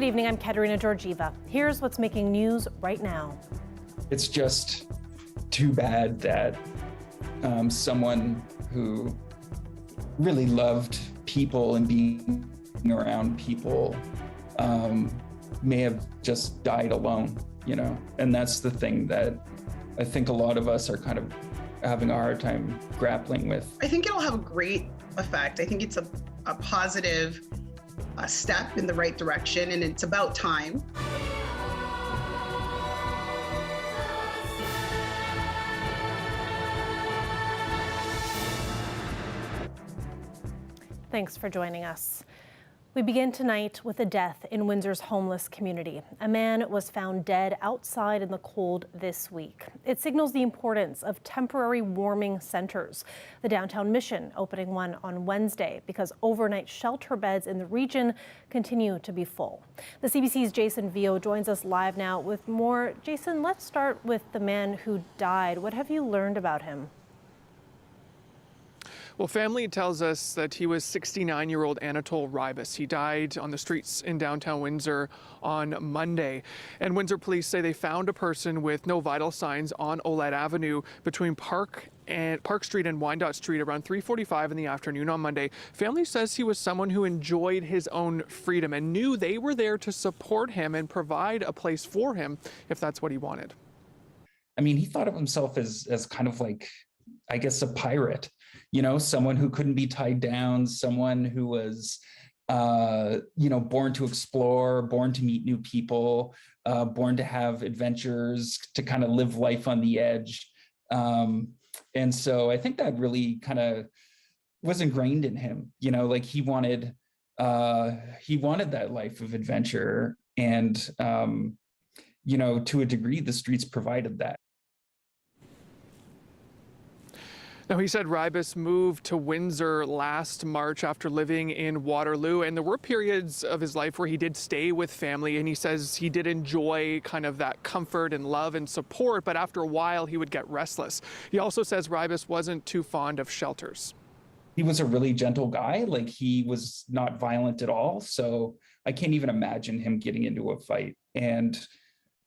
Good evening, I'm Katerina Georgieva. Here's what's making news right now. It's just too bad that someone who really loved people and being around people may have just died alone, and that's the thing that I think a lot of us are kind of having a hard time grappling with. I think it'll have a great effect. I think it's a positive step in the right direction, and it's about time. Thanks for joining us. We begin tonight with a death in Windsor's homeless community. A man was found dead outside in the cold this week. It signals the importance of temporary warming centers. The Downtown Mission opening one on Wednesday because overnight shelter beds in the region continue to be full. The CBC's Jason Vio joins us live now with more. Jason, let's start with the man who died. What have you learned about him? Well, family tells us that he was 69-year-old Anatol Ribis. He died on the streets in downtown Windsor on Monday. And Windsor police say they found a person with no vital signs on Olette Avenue between Park Street and Wyandotte Street around 3:45 in the afternoon on Monday. Family says he was someone who enjoyed his own freedom and knew they were there to support him and provide a place for him if that's what he wanted. I mean, he thought of himself as kind of like, I guess, a pirate, someone who couldn't be tied down, someone who was, born to explore, born to meet new people, born to have adventures, to kind of live life on the edge. And so I think that really kind of was ingrained in him, like he wanted that life of adventure. And, to a degree, the streets provided that. Now, he said Ribis moved to Windsor last March after living in Waterloo, and there were periods of his life where he did stay with family, and he says he did enjoy kind of that comfort and love and support, but after a while he would get restless. He also says Ribis wasn't too fond of shelters. He was a really gentle guy, like he was not violent at all, so I can't even imagine him getting into a fight. And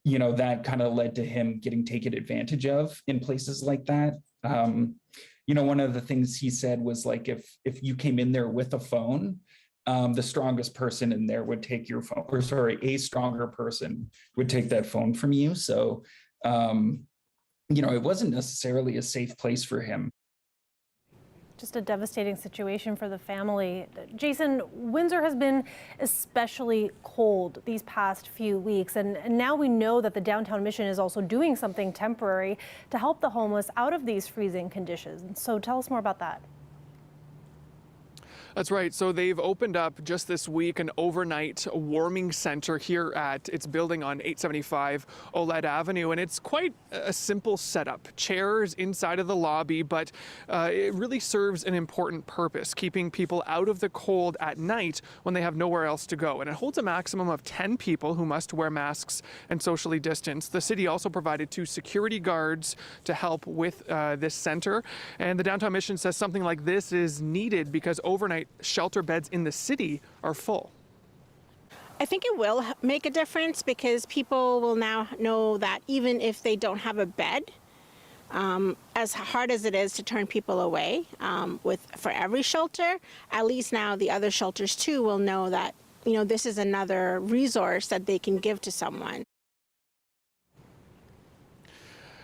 that kind of led to him getting taken advantage of in places like that. One of the things he said was like, if you came in there with a phone, the strongest person in there would take your phone, a stronger person would take that phone from you. So, it wasn't necessarily a safe place for him. Just a devastating situation for the family. Jason, Windsor has been especially cold these past few weeks, and now we know that the Downtown Mission is also doing something temporary to help the homeless out of these freezing conditions. So tell us more about that. That's right. So they've opened up just this week an overnight warming center here at its building on 875 Olette Avenue. And it's quite a simple setup. Chairs inside of the lobby, but it really serves an important purpose, keeping people out of the cold at night when they have nowhere else to go. And it holds a maximum of 10 people who must wear masks and socially distance. The city also provided 2 security guards to help with this center. And the Downtown Mission says something like this is needed because overnight shelter beds in the city are full. I think it will make a difference because people will now know that even if they don't have a bed, as hard as it is to turn people away for every shelter, at least now the other shelters too will know that, this is another resource that they can give to someone.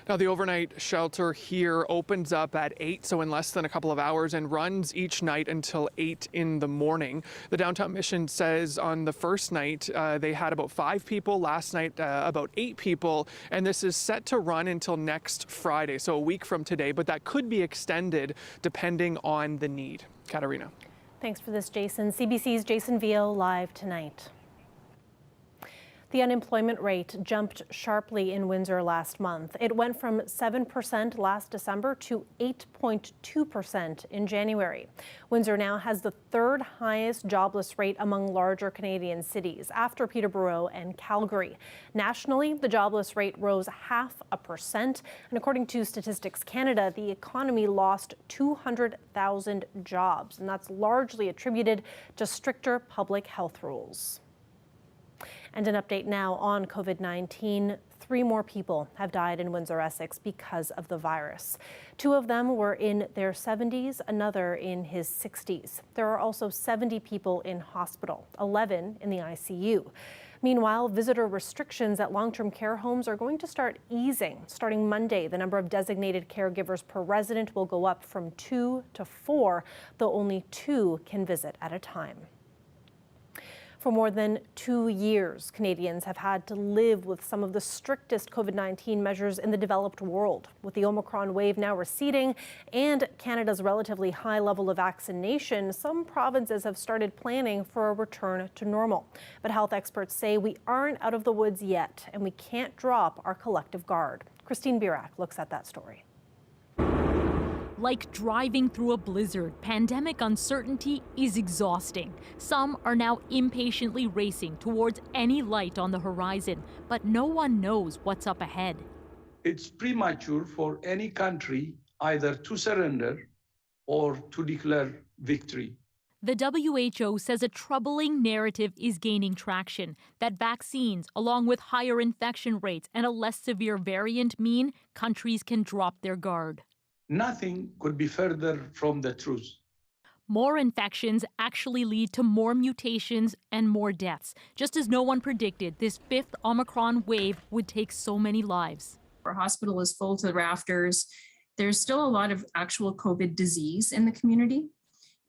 Now, the overnight shelter here opens up at 8, so in less than a couple of hours, and runs each night until 8 in the morning. The Downtown Mission says on the first night they had about 5 people, last night about 8 people, and this is set to run until next Friday, so a week from today, but that could be extended depending on the need. Katerina. Thanks for this, Jason. CBC's Jason Vio live tonight. The unemployment rate jumped sharply in Windsor last month. It went from 7% last December to 8.2% in January. Windsor now has the 3rd highest jobless rate among larger Canadian cities, after Peterborough and Calgary. Nationally, the jobless rate rose 0.5%, and according to Statistics Canada, the economy lost 200,000 jobs, and that's largely attributed to stricter public health rules. And an update now on COVID-19. 3 more people have died in Windsor, Essex because of the virus. 2 of them were in their 70s, another in his 60s. There are also 70 people in hospital, 11 in the ICU. Meanwhile, visitor restrictions at long-term care homes are going to start easing. Starting Monday, the number of designated caregivers per resident will go up from 2 to 4, though only 2 can visit at a time. For more than 2 years, Canadians have had to live with some of the strictest COVID-19 measures in the developed world. With the Omicron wave now receding and Canada's relatively high level of vaccination, some provinces have started planning for a return to normal. But health experts say we aren't out of the woods yet, and we can't drop our collective guard. Christine Birak looks at that story. Like driving through a blizzard, pandemic uncertainty is exhausting. Some are now impatiently racing towards any light on the horizon, but no one knows what's up ahead. It's premature for any country either to surrender or to declare victory. The WHO says a troubling narrative is gaining traction, that vaccines, along with higher infection rates and a less severe variant, mean countries can drop their guard. Nothing could be further from the truth. More infections actually lead to more mutations and more deaths. Just as no one predicted, this 5th Omicron wave would take so many lives. Our hospital is full to the rafters. There's still a lot of actual COVID disease in the community.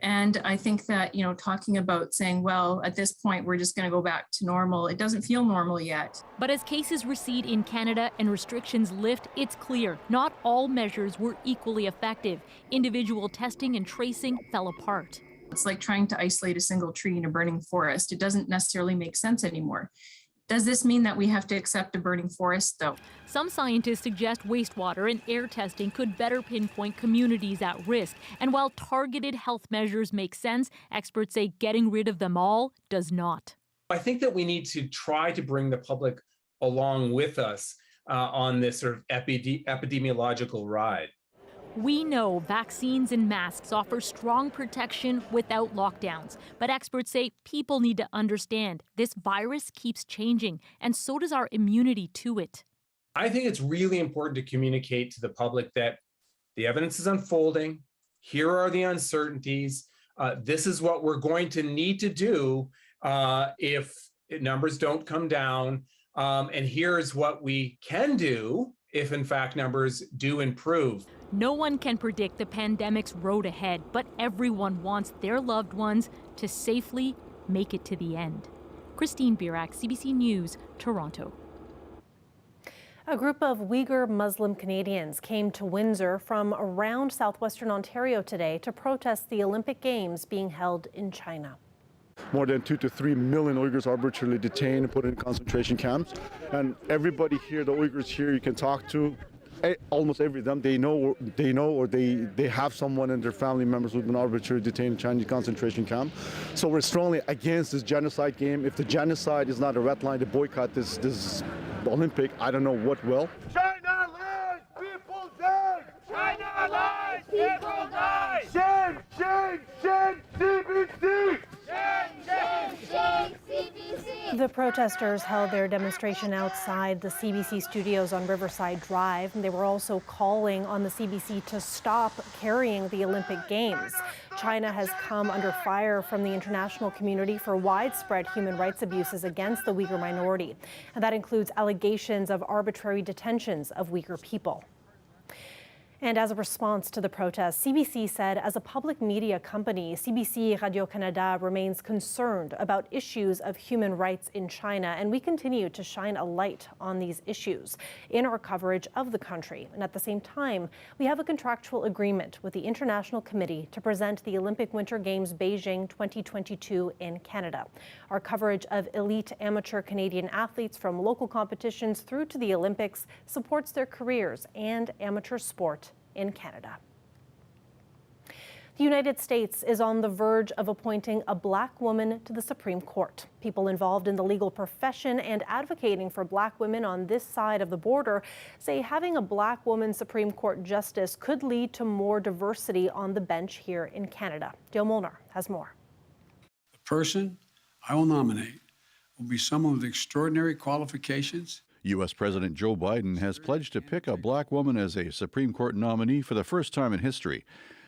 And I think that, talking about saying, well, at this point, we're just going to go back to normal, it doesn't feel normal yet. But as cases recede in Canada and restrictions lift, it's clear not all measures were equally effective. Individual testing and tracing fell apart. It's like trying to isolate a single tree in a burning forest. It doesn't necessarily make sense anymore. Does this mean that we have to accept a burning forest, though? Some scientists suggest wastewater and air testing could better pinpoint communities at risk. And while targeted health measures make sense, experts say getting rid of them all does not. I think that we need to try to bring the public along with us on this sort of epidemiological ride. We know vaccines and masks offer strong protection without lockdowns, but experts say people need to understand this virus keeps changing, and so does our immunity to it. I think it's really important to communicate to the public that the evidence is unfolding. Here are the uncertainties. This is what we're going to need to do if numbers don't come down. And here's what we can do if, in fact, numbers do improve. No one can predict the pandemic's road ahead, but everyone wants their loved ones to safely make it to the end. Christine Birak, CBC News, Toronto. A group of Uyghur Muslim Canadians came to Windsor from around southwestern Ontario today to protest the Olympic Games being held in China. More than 2 to 3 million Uyghurs are arbitrarily detained and put in concentration camps. And everybody here, the Uyghurs here, you can talk to, almost every of them, they know or they have someone in their family members who've been arbitrarily detained in Chinese concentration camp. So we're strongly against this genocide game. If the genocide is not a red line to boycott this Olympic, I don't know what will. China lies, people die! China lies, people die! Shame, shame, shame, CBC! The protesters held their demonstration outside the CBC studios on Riverside Drive. They were also calling on the CBC to stop carrying the Olympic Games. China has come under fire from the international community for widespread human rights abuses against the Uyghur minority. And that includes allegations of arbitrary detentions of Uyghur people. And as a response to the protests, CBC said as a public media company, CBC Radio-Canada remains concerned about issues of human rights in China, and we continue to shine a light on these issues in our coverage of the country. And at the same time, we have a contractual agreement with the International Committee to present the Olympic Winter Games Beijing 2022 in Canada. Our coverage of elite amateur Canadian athletes from local competitions through to the Olympics supports their careers and amateur sport in Canada. The United States is on the verge of appointing a Black woman to the Supreme Court. People involved in the legal profession and advocating for Black women on this side of the border say having a Black woman Supreme Court justice could lead to more diversity on the bench here in Canada. Dale Molnar has more. The person I will nominate will be someone with extraordinary qualifications. U.S. President Joe Biden has pledged to pick a black woman as a Supreme Court nominee for the first time in history,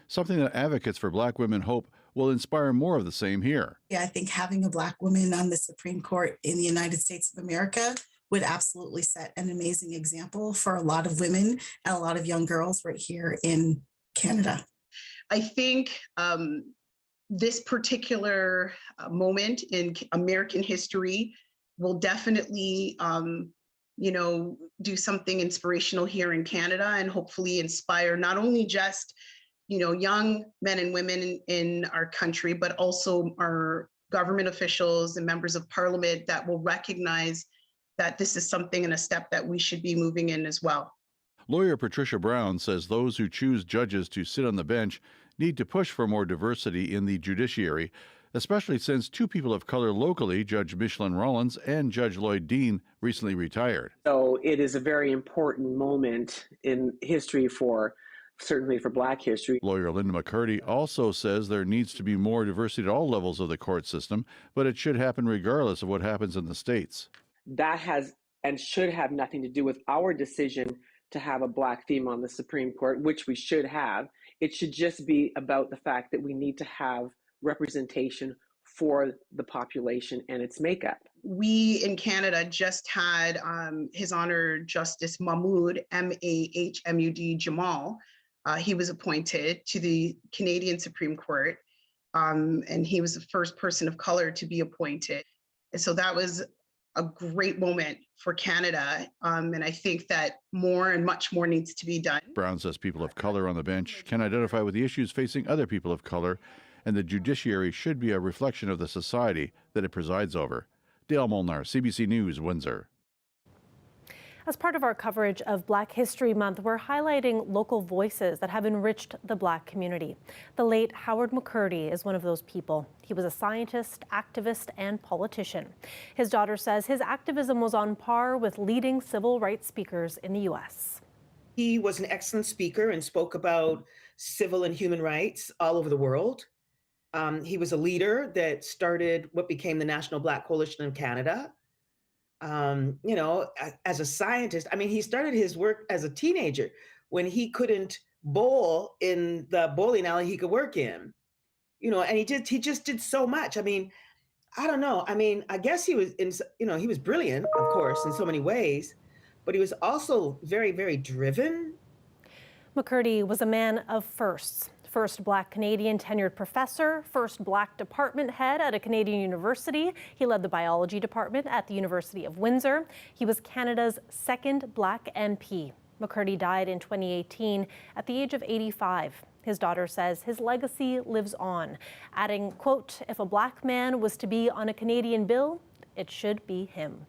something that advocates for black women hope will inspire more of the same here. Yeah, I think having a black woman on the Supreme Court in the United States of America would absolutely set an amazing example for a lot of women and a lot of young girls right here in Canada. I think this particular moment in American history will definitely, do something inspirational here in Canada and hopefully inspire not only just, young men and women in our country, but also our government officials and members of parliament that will recognize that this is something and a step that we should be moving in as well. Lawyer Patricia Brown says those who choose judges to sit on the bench need to push for more diversity in the judiciary, especially since two people of color locally, Judge Micheline Rollins and Judge Lloyd Dean, recently retired. So it is a very important moment in history certainly for Black history. Lawyer Linda McCurdy also says there needs to be more diversity at all levels of the court system, but it should happen regardless of what happens in the states. That has and should have nothing to do with our decision to have a Black female on the Supreme Court, which we should have. It should just be about the fact that we need to have representation for the population and its makeup. We in Canada just had His Honor Justice Mahmoud, M-A-H-M-U-D Jamal. He was appointed to the Canadian Supreme Court, and he was the first person of color to be appointed. And so that was a great moment for Canada, and I think that more and much more needs to be done. Brown says people of color on the bench can identify with the issues facing other people of color, and the judiciary should be a reflection of the society that it presides over. Dale Molnar, CBC News, Windsor. As part of our coverage of Black History Month, we're highlighting local voices that have enriched the Black community. The late Howard McCurdy is one of those people. He was a scientist, activist, and politician. His daughter says his activism was on par with leading civil rights speakers in the U.S. He was an excellent speaker and spoke about civil and human rights all over the world. He was a leader that started what became the National Black Coalition in Canada. As a scientist, he started his work as a teenager when he couldn't bowl in the bowling alley he could work in, and he just did so much. I don't know. I guess he was he was brilliant, of course, in so many ways, but he was also very, very driven. McCurdy was a man of firsts. First Black Canadian tenured professor, first Black department head at a Canadian university. He led the biology department at the University of Windsor. He was Canada's second Black MP. McCurdy died in 2018 at the age of 85. His daughter says his legacy lives on, adding, quote, "If a Black man was to be on a Canadian bill, it should be him."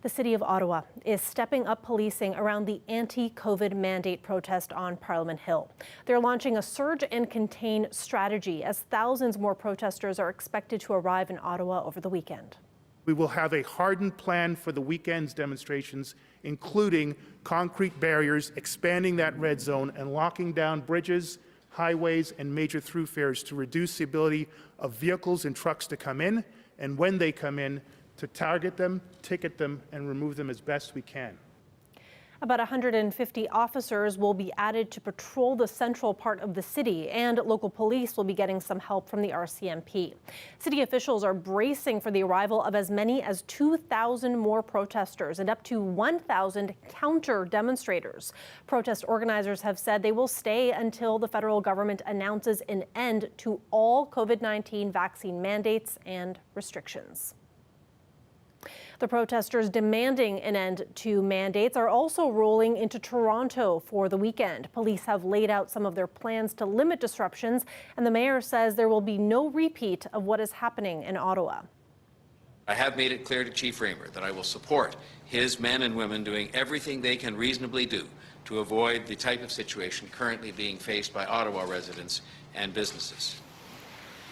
The City of Ottawa is stepping up policing around the anti-COVID mandate protest on Parliament Hill. They're launching a surge and contain strategy as thousands more protesters are expected to arrive in Ottawa over the weekend. We will have a hardened plan for the weekend's demonstrations, including concrete barriers, expanding that red zone, and locking down bridges, highways, and major thoroughfares to reduce the ability of vehicles and trucks to come in, and when they come in, to target them, ticket them, and remove them as best we can. About 150 officers will be added to patrol the central part of the city, and local police will be getting some help from the RCMP. City officials are bracing for the arrival of as many as 2,000 more protesters and up to 1,000 counter-demonstrators. Protest organizers have said they will stay until the federal government announces an end to all COVID-19 vaccine mandates and restrictions. The protesters demanding an end to mandates are also rolling into Toronto for the weekend. Police have laid out some of their plans to limit disruptions, and the mayor says there will be no repeat of what is happening in Ottawa. I have made it clear to Chief Raymer that I will support his men and women doing everything they can reasonably do to avoid the type of situation currently being faced by Ottawa residents and businesses.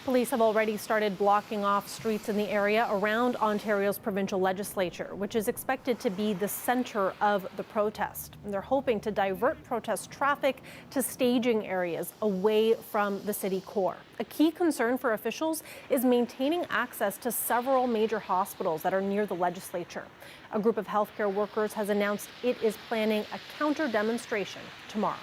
Police have already started blocking off streets in the area around Ontario's provincial legislature, which is expected to be the center of the protest. And they're hoping to divert protest traffic to staging areas away from the city core. A key concern for officials is maintaining access to several major hospitals that are near the legislature. A group of healthcare workers has announced it is planning a counter-demonstration tomorrow.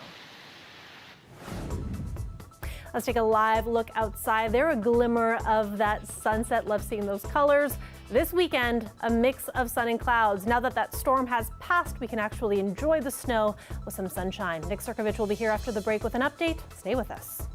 Let's take a live look outside. There, a glimmer of that sunset. Love seeing those colors. This weekend, a mix of sun and clouds. Now that that storm has passed, we can actually enjoy the snow with some sunshine. Nick Cirkovich will be here after the break with an update. Stay with us.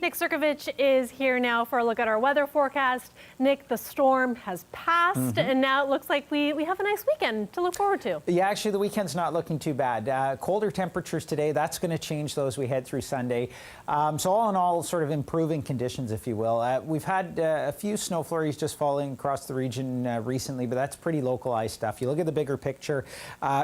Nick Cirkovich is here now for a look at our weather forecast. Nick, the storm has passed, and now it looks like we have a nice weekend to look forward to. Yeah, actually, the weekend's not looking too bad. Colder temperatures today, that's going to change those we head through Sunday. So all in all, sort of improving conditions, if you will. We've had a few snow flurries just falling across the region recently, but that's pretty localized stuff. You look at the bigger picture,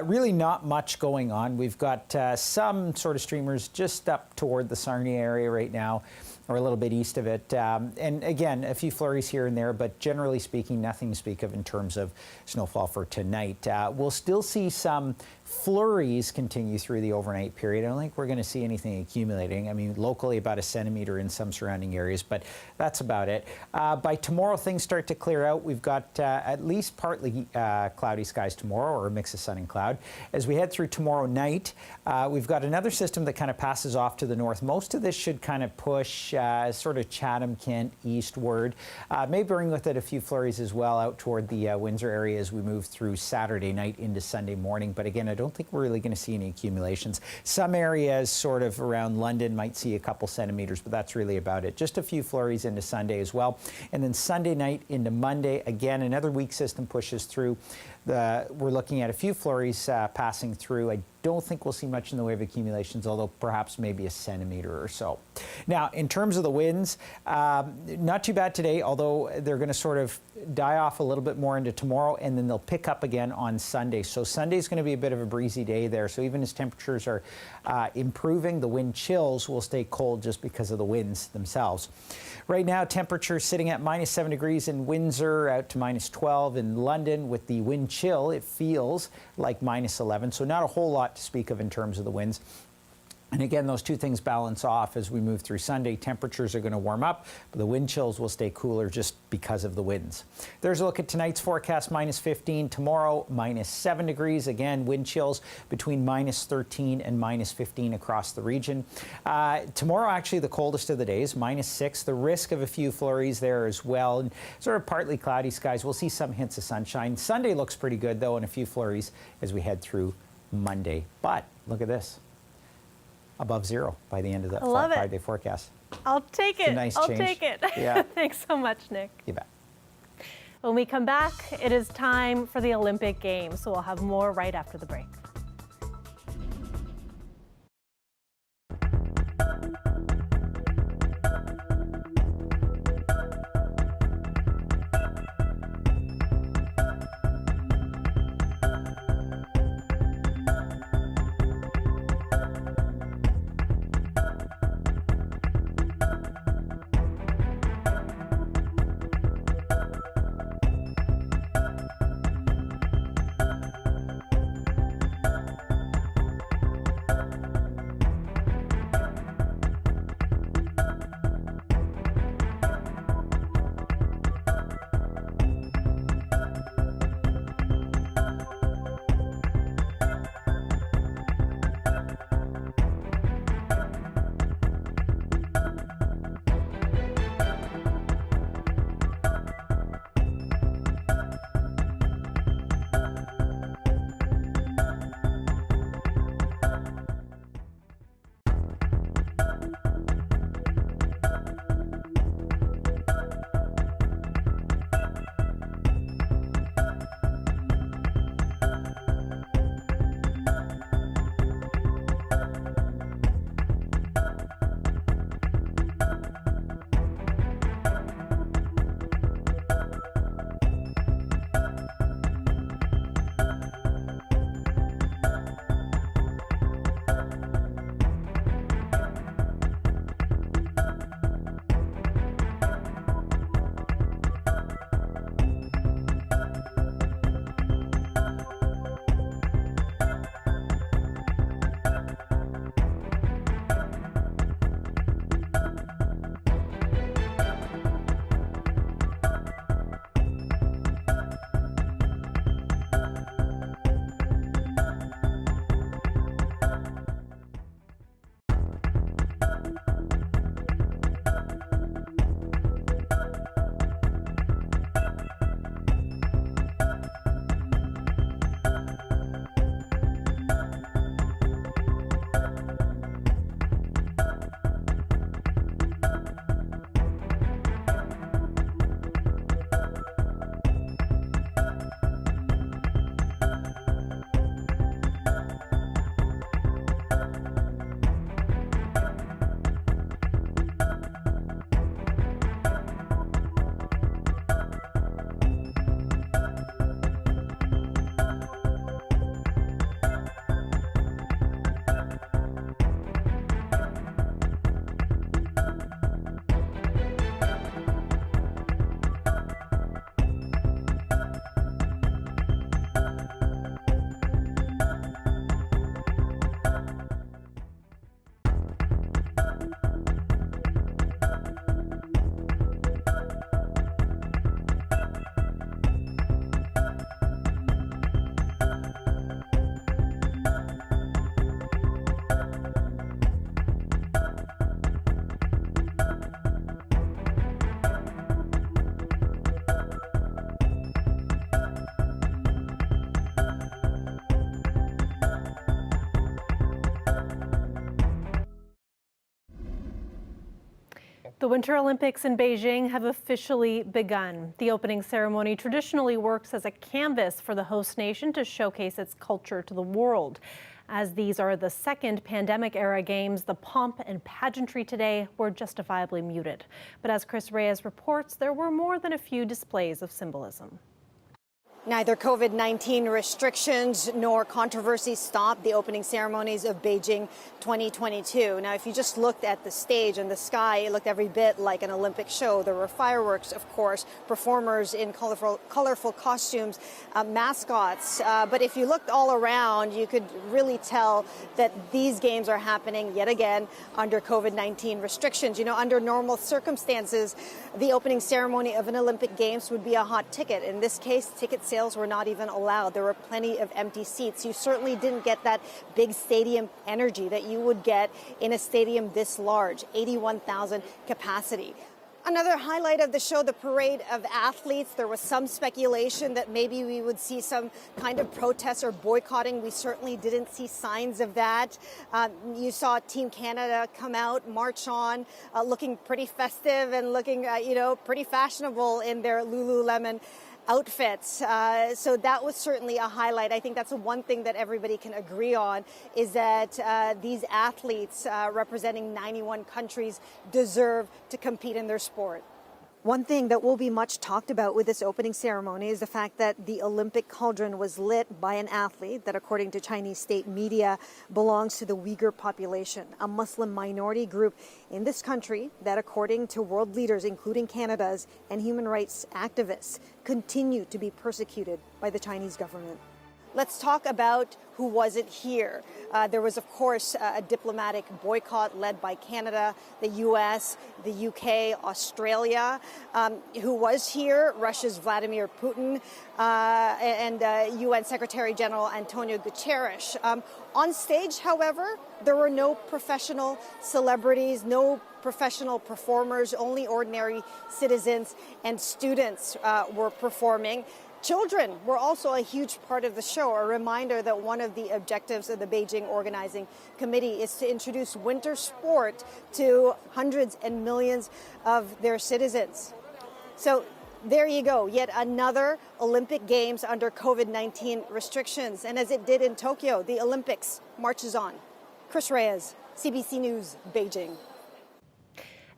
really not much going on. We've got some sort of streamers just up toward the Sarnia area right now, or a little bit east of it. And again, a few flurries here and there, but generally speaking, nothing to speak of in terms of snowfall for tonight. We'll still see some flurries continue through the overnight period, I don't think we're going to see anything accumulating. I mean, locally about a centimeter in some surrounding areas, but that's about it. By tomorrow, things start to clear out. We've got at least partly cloudy skies tomorrow, or a mix of sun and cloud. As we head through tomorrow night, we've got another system that kind of passes off to the north. Most of this should kind of push sort of Chatham, Kent, eastward. May bring with it a few flurries as well out toward the Windsor area as we move through Saturday night into Sunday morning. But again, I don't think we're really going to see any accumulations. Some areas sort of around London might see a couple centimeters, but that's really about it. Just a few flurries into Sunday as well. And then Sunday night into Monday, again, another weak system pushes through. We're looking at a few flurries passing through. I don't think we'll see much in the way of accumulations, although perhaps maybe a centimeter or so. Now, in terms of the winds, not too bad today, although they're going to sort of die off a little bit more into tomorrow, and then they'll pick up again on Sunday. So Sunday's going to be a bit of a breezy day there. So even as temperatures are improving, the wind chills will stay cold just because of the winds themselves. Right now, temperatures sitting at -7 degrees in Windsor, out to -12 in London. With the wind chill, it feels like -11, so not a whole lot to speak of in terms of the winds. And again, those two things balance off as we move through Sunday. Temperatures are going to warm up, but the wind chills will stay cooler just because of the winds. There's a look at tonight's forecast, -15. Tomorrow, -7 degrees. Again, wind chills between -13 and -15 across the region. Tomorrow, actually, the coldest of the days, -6. The risk of a few flurries there as well. And sort of partly cloudy skies. We'll see some hints of sunshine. Sunday looks pretty good, though, and a few flurries as we head through Monday. But look at this. Above zero by the end of the 5-day forecast. I'll take it. Nice I'll change. take it. Yeah. Thanks so much, Nick. You bet. When we come back, it is time for the Olympic Games. So we'll have more right after the break. The Winter Olympics in Beijing have officially begun. The opening ceremony traditionally works as a canvas for the host nation to showcase its culture to the world. As these are the second pandemic-era games, the pomp and pageantry today were justifiably muted. But as Chris Reyes reports, there were more than a few displays of symbolism. Neither COVID-19 restrictions nor controversies stopped the opening ceremonies of Beijing 2022. Now, if you just looked at the stage and the sky, it looked every bit like an Olympic show. There were fireworks, of course, performers in colorful costumes, mascots. But if you looked all around, you could really tell that these games are happening yet again under COVID-19 restrictions. You know, under normal circumstances, the opening ceremony of an Olympic Games would be a hot ticket. In this case, ticket sales were not even allowed. There were plenty of empty seats. You certainly didn't get that big stadium energy that you would get in a stadium this large, 81,000 capacity. Another highlight of the show, the parade of athletes. There was some speculation that maybe we would see some kind of protest or boycotting. We certainly didn't see signs of that. You saw Team Canada come out, march on, looking pretty festive and looking, pretty fashionable in their Lululemon outfits. So that was certainly a highlight. I think that's the one thing that everybody can agree on, is that these athletes representing 91 countries deserve to compete in their sport. One thing that will be much talked about with this opening ceremony is the fact that the Olympic cauldron was lit by an athlete that, according to Chinese state media, belongs to the Uyghur population, a Muslim minority group in this country that, according to world leaders, including Canada's, and human rights activists, continue to be persecuted by the Chinese government. Let's talk about who wasn't here. There was, of course, a diplomatic boycott led by Canada, the U.S., the UK, Australia. Who was here? Russia's Vladimir Putin and UN Secretary General Antonio Guterres. On stage, however, there were no professional celebrities, no professional performers, only ordinary citizens and students were performing. Children were also a huge part of the show, a reminder that one of the objectives of the Beijing Organizing Committee is to introduce winter sport to hundreds and millions of their citizens. So there you go, yet another Olympic Games under COVID-19 restrictions. And as it did in Tokyo, the Olympics marches on. Chris Reyes, CBC News, Beijing.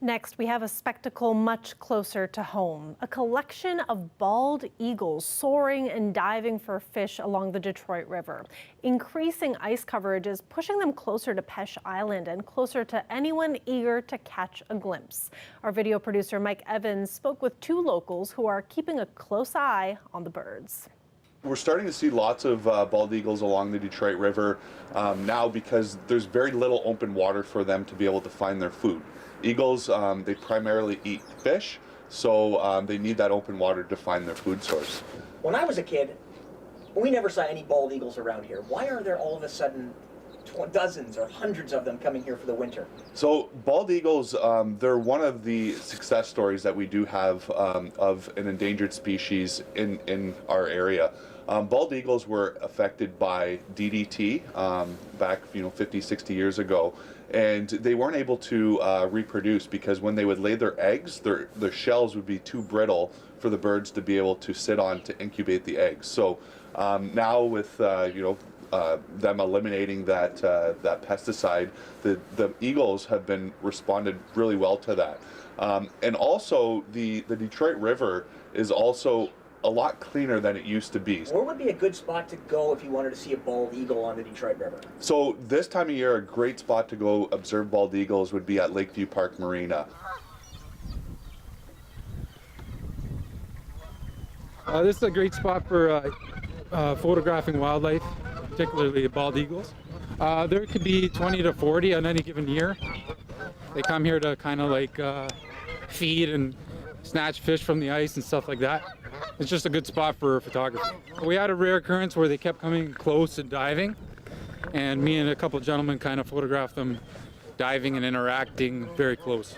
Next, we have a spectacle much closer to home. A collection of bald eagles soaring and diving for fish along the Detroit River. Increasing ice coverage is pushing them closer to Peche Island and closer to anyone eager to catch a glimpse. Our video producer Mike Evans spoke with two locals who are keeping a close eye on the birds. We're starting to see lots of bald eagles along the Detroit River now because there's very little open water for them to be able to find their food. Eagles, they primarily eat fish, so they need that open water to find their food source. When I was a kid, we never saw any bald eagles around here. Why are there all of a sudden dozens or hundreds of them coming here for the winter? So bald eagles, they're one of the success stories that we do have of an endangered species in our area. Bald eagles were affected by DDT back 50, 60 years ago, and they weren't able to reproduce because when they would lay their eggs, their shells would be too brittle for the birds to be able to sit on to incubate the eggs. So now with them eliminating that pesticide, the eagles have been responded really well to that. And also the Detroit River is also a lot cleaner than it used to be. Where would be a good spot to go if you wanted to see a bald eagle on the Detroit River? So this time of year, a great spot to go observe bald eagles would be at Lakeview Park Marina. This is a great spot for photographing wildlife, particularly bald eagles. There could be 20 to 40 on any given year. They come here to kind of like feed and snatch fish from the ice and stuff like that. It's just a good spot for photography. We had a rare occurrence where they kept coming close and diving, and me and a couple of gentlemen kind of photographed them diving and interacting very close.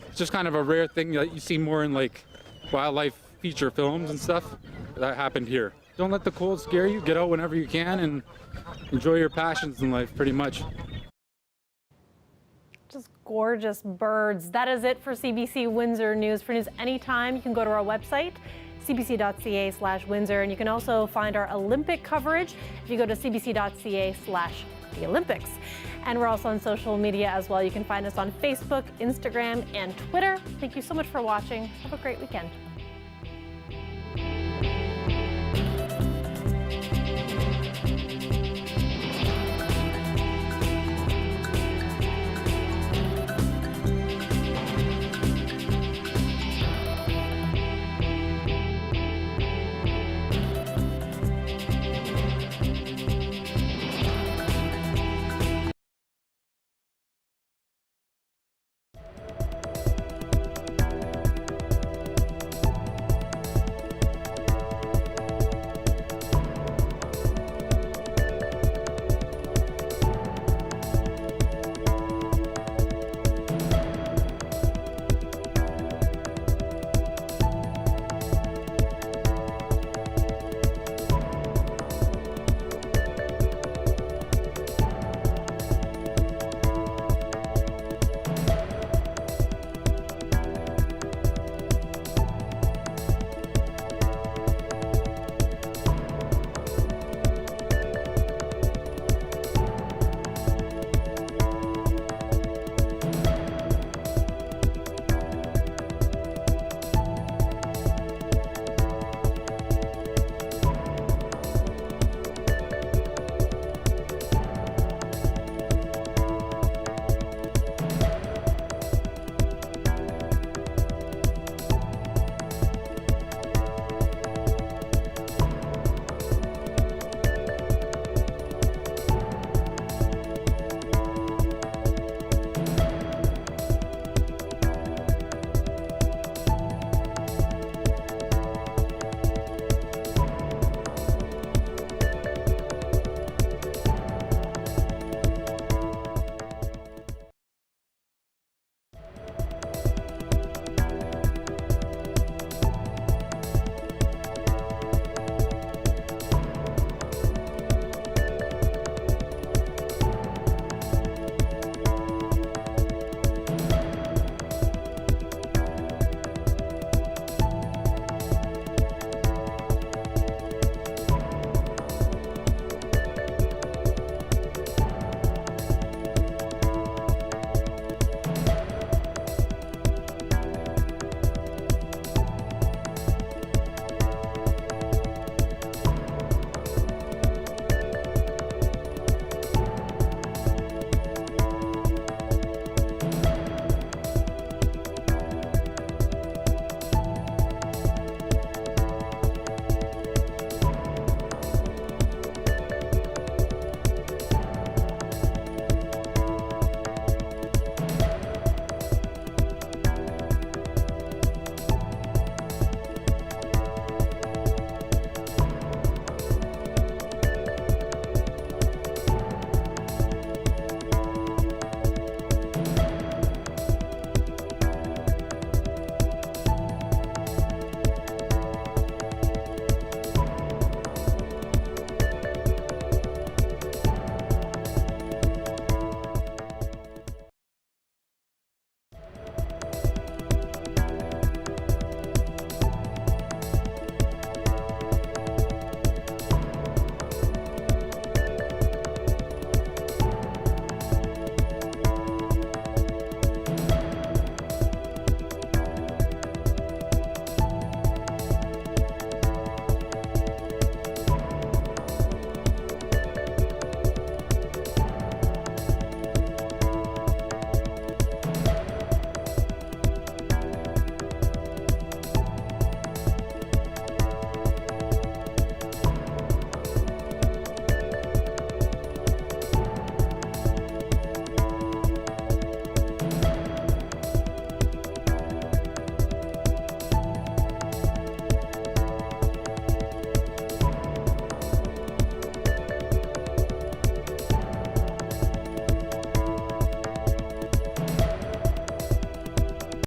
It's just kind of a rare thing that you see more in like wildlife feature films and stuff. That happened here. Don't let the cold scare you. Get out whenever you can and enjoy your passions in life, pretty much. Just gorgeous birds. That is it for CBC Windsor News. For news anytime, you can go to our website, cbc.ca/Windsor, and you can also find our Olympic coverage if you go to cbc.ca/the Olympics. And we're also on social media as well. You can find us on Facebook, Instagram, and Twitter. Thank you so much for watching. Have a great weekend.